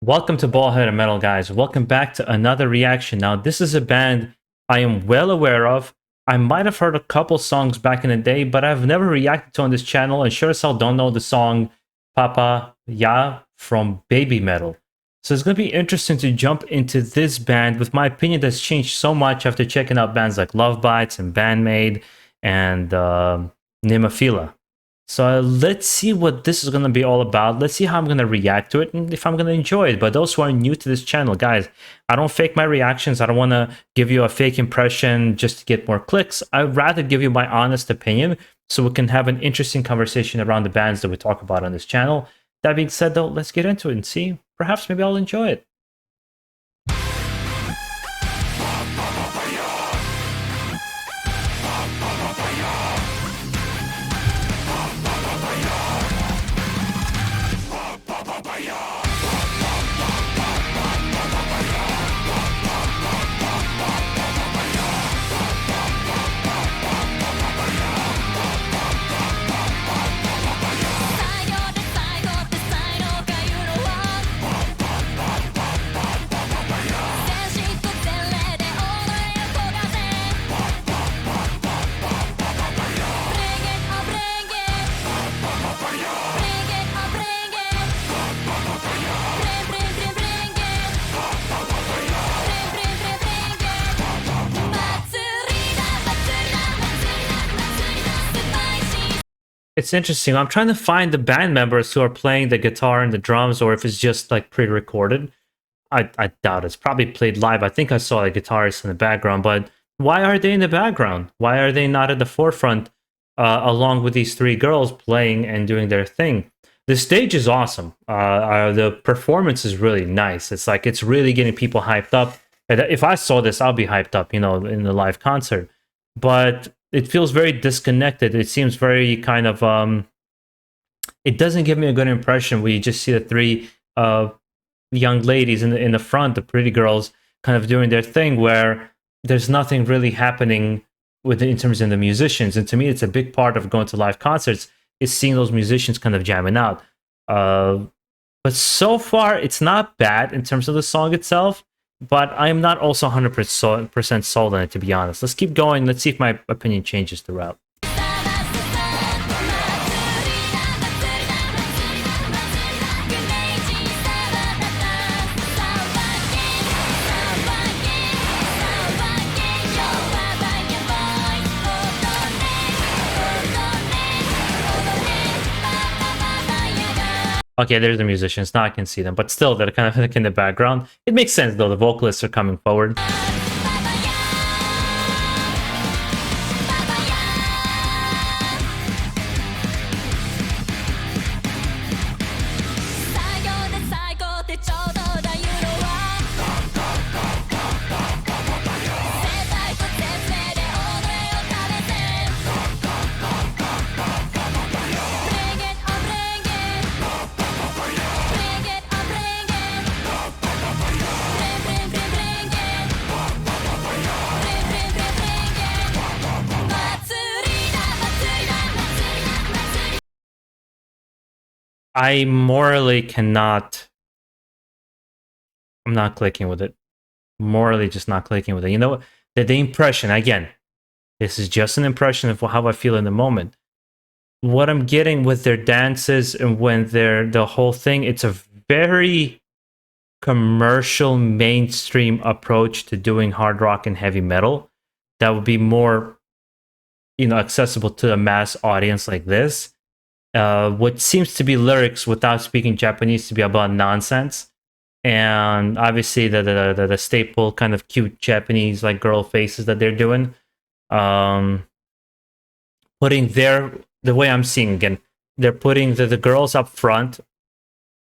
Welcome to BaldHeaded Metal, guys. Welcome back to another reaction. Now, this is a band I am well aware of. I might have heard a couple songs back in the day, but I've never reacted to on this channel, and sure as hell don't know the song Pa Pa Ya from Babymetal. So it's going to be interesting to jump into this band with my opinion that's changed so much after checking out bands like Love Bites and Bandmade and Nemophila. So let's see what this is going to be all about. Let's see how I'm going to react to it and if I'm going to enjoy it. But those who are new to this channel, guys, I don't fake my reactions. I don't want to give you a fake impression just to get more clicks. I'd rather give you my honest opinion so we can have an interesting conversation around the bands that we talk about on this channel. That being said, though, let's get into it and see. Perhaps maybe I'll enjoy it. It's interesting. I'm trying to find the band members who are playing the guitar and the drums, or if it's just like pre-recorded. I doubt it's probably played live. I think I saw a guitarist in the background, but why are they in the background? Why are they not at the forefront along with these three girls playing and doing their thing? The stage is awesome. The performance is really nice. It's like it's really getting people hyped up. And if I saw this, I'll be hyped up, in the live concert. But it feels very disconnected. It seems very kind of it doesn't give me a good impression where you just see the three young ladies in the front, the pretty girls, kind of doing their thing, where there's nothing really happening with in terms of the musicians. And to me, it's a big part of going to live concerts is seeing those musicians kind of jamming out. But so far, it's not bad in terms of the song itself. But I'm not also 100% sold on it, to be honest. Let's keep going. Let's see if my opinion changes throughout. Okay, there's the musicians. Now I can see them. But still, they're kind of like in the background. It makes sense, though. The vocalists are coming forward. I morally cannot. I'm not clicking with it. Morally, just not clicking with it. You know, the impression, again, this is just an impression of how I feel in the moment. What I'm getting with their dances and when they're the whole thing, it's a very commercial, mainstream approach to doing hard rock and heavy metal that would be more, accessible to a mass audience like this. What seems to be lyrics without speaking Japanese to be about nonsense, and obviously the staple kind of cute Japanese like girl faces that they're doing, putting the way I'm seeing again, they're putting the girls up front,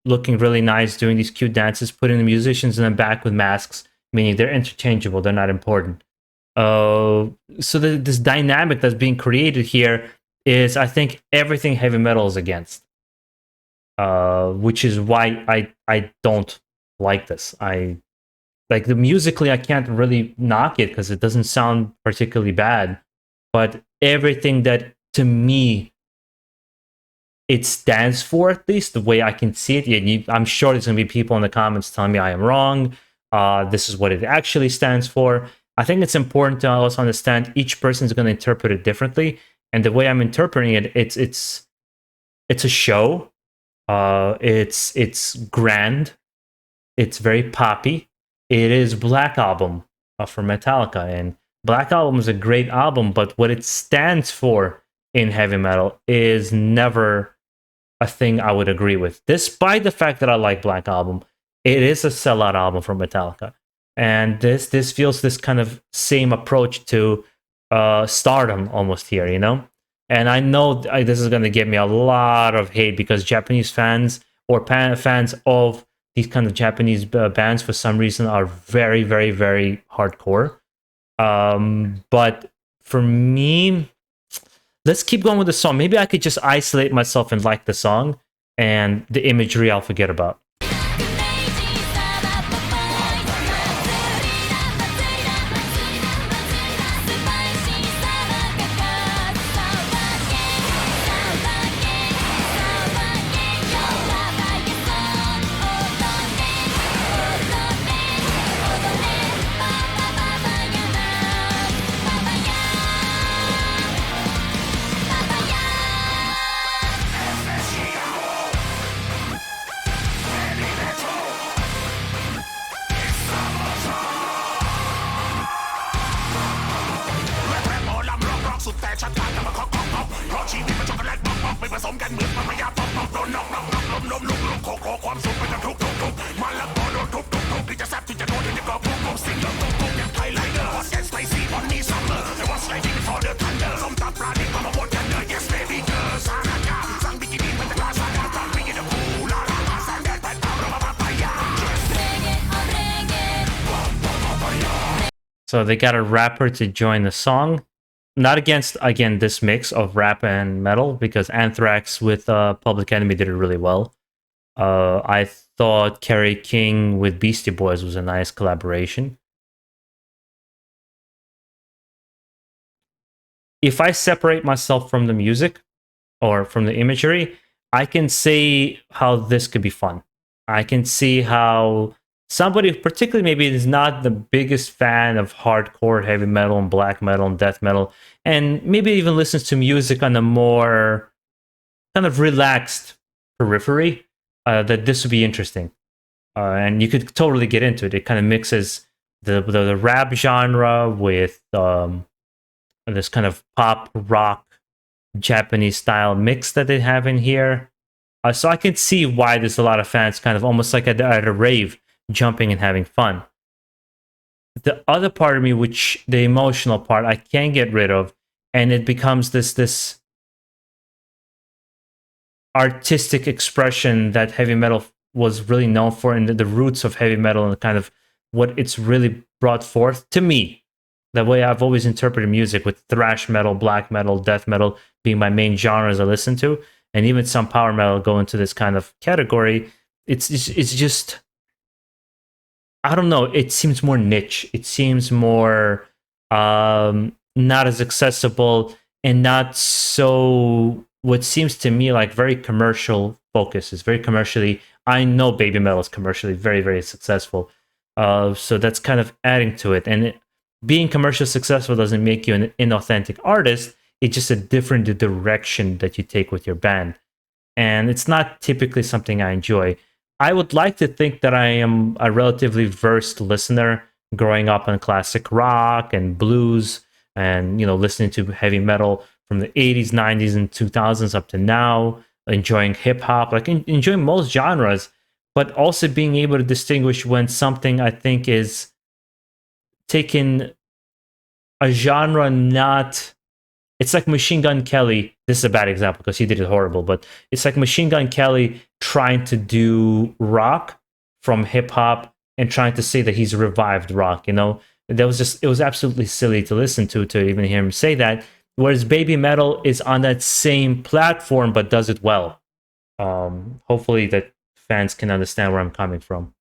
looking really nice, doing these cute dances, putting the musicians in the back with masks, meaning they're interchangeable, they're not important. So this dynamic that's being created here is, I think, everything heavy metal is against, which is why I don't like this. I like the musically, I can't really knock it because it doesn't sound particularly bad, but everything that to me it stands for, at least the way I can see it. I'm sure there's going to be people in the comments telling me I am wrong. This is what it actually stands for. I think it's important to also understand each person is going to interpret it differently. And the way I'm interpreting it, it's a show. It's grand. It's very poppy. It is Black Album for Metallica, and Black Album is a great album, but what it stands for in heavy metal is never a thing I would agree with. Despite the fact that I like Black Album, it is a sellout album from Metallica, and this feels this kind of same approach to Stardom almost here, you know. And I know this is going to give me a lot of hate because Japanese fans or fans of these kind of Japanese bands for some reason are very, very, very hardcore. But for me, let's keep going with the song. Maybe I could just isolate myself and like the song, and the imagery I'll forget about. So they got a rapper to join the song. Not against, again, this mix of rap and metal, because Anthrax with Public Enemy did it really well. I thought Kerry King with Beastie Boys was a nice collaboration. If I separate myself from the music or from the imagery, I can see how this could be fun. I can see how somebody, particularly maybe is not the biggest fan of hardcore heavy metal and black metal and death metal, and maybe even listens to music on a more kind of relaxed periphery, that this would be interesting. And you could totally get into it. It kind of mixes the rap genre with this kind of pop rock Japanese style mix that they have in here. So I can see why there's a lot of fans kind of almost like at a rave, jumping and having fun. The other part of me, which the emotional part, I can't get rid of, and it becomes this artistic expression that heavy metal was really known for, and the roots of heavy metal and kind of what it's really brought forth to me. The way I've always interpreted music, with thrash metal, black metal, death metal being my main genres I listen to, and even some power metal go into this kind of category. It's just, I don't know. It seems more niche. It seems more not as accessible, and not so, what seems to me like very commercial focus. Is very commercially. I know Babymetal is commercially very, very successful. So that's kind of adding to it. And being commercially successful doesn't make you an inauthentic artist. It's just a different direction that you take with your band. And it's not typically something I enjoy. I would like to think that I am a relatively versed listener, growing up on classic rock and blues, and listening to heavy metal from the 80s, 90s, and 2000s up to now, enjoying hip hop, like enjoying most genres, but also being able to distinguish when something I think is taking a genre not. It's like Machine Gun Kelly. This is a bad example because he did it horrible, but it's like Machine Gun Kelly trying to do rock from hip hop and trying to say that he's revived rock. That was just, it was absolutely silly to listen to even hear him say that. Whereas Babymetal is on that same platform but does it well. Hopefully that fans can understand where I'm coming from.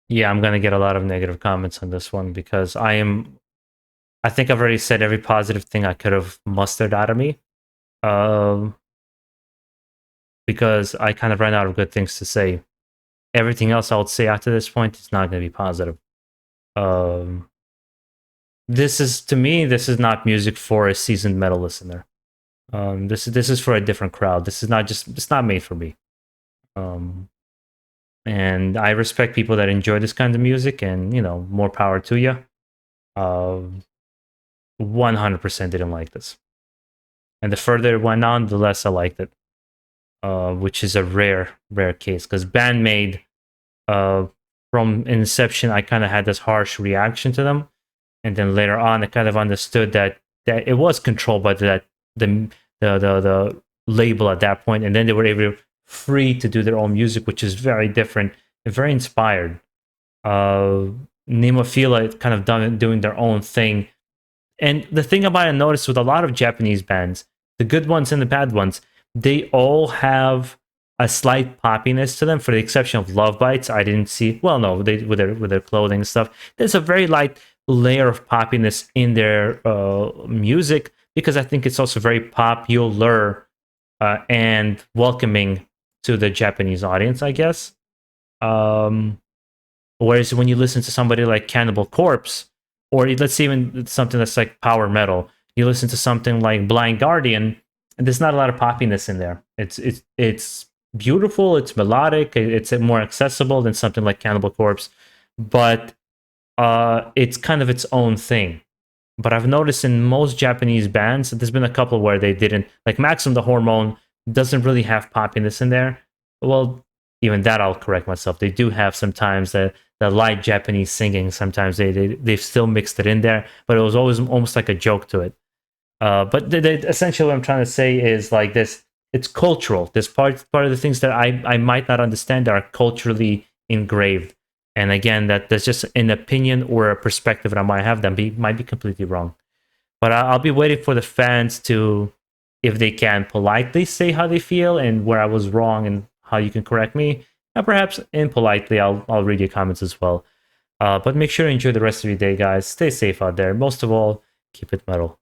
Yeah, I'm gonna get a lot of negative comments on this one because I think I've already said every positive thing I could have mustered out of me. Um, because I kind of ran out of good things to say. Everything else I would say after this point is not gonna be positive. Um, this is to me, this is not music for a seasoned metal listener. This is for a different crowd. This is not just it's not made for me. Um, and I respect people that enjoy this kind of music, and more power to you. 100% didn't like this, and the further it went on, the less I liked it, which is a rare case because Bandmade, uh, from inception, I kind of had this harsh reaction to them, and then later on, I kind of understood that it was controlled by the the label at that point, and then they were able free to do their own music, which is very different and very inspired. Uh, Nemophila kind of doing their own thing. And the thing about I noticed with a lot of Japanese bands, the good ones and the bad ones, they all have a slight poppiness to them, for the exception of Love Bites. I didn't see. Well, no, they with their clothing and stuff. There's a very light layer of poppiness in their music because I think it's also very popular and welcoming to the Japanese audience, I guess. Um, Whereas when you listen to somebody like Cannibal Corpse, or let's say even something that's like power metal, you listen to something like Blind Guardian, and there's not a lot of poppiness in there. It's beautiful, it's melodic, it's more accessible than something like Cannibal Corpse, but it's kind of its own thing. But I've noticed in most Japanese bands, there's been a couple where they didn't. Like Maxim the Hormone doesn't really have poppiness in there. Well, even that I'll correct myself. They do have sometimes the light Japanese singing. Sometimes they've still mixed it in there, but it was always almost like a joke to it. But essentially what I'm trying to say is like this. It's cultural. This part of the things that I might not understand are culturally engraved. And again, that's just an opinion or a perspective that I might have that might be completely wrong. But I'll be waiting for the fans to, if they can, politely say how they feel and where I was wrong and how you can correct me. And perhaps impolitely, I'll read your comments as well. But make sure to enjoy the rest of your day, guys. Stay safe out there. Most of all, keep it metal.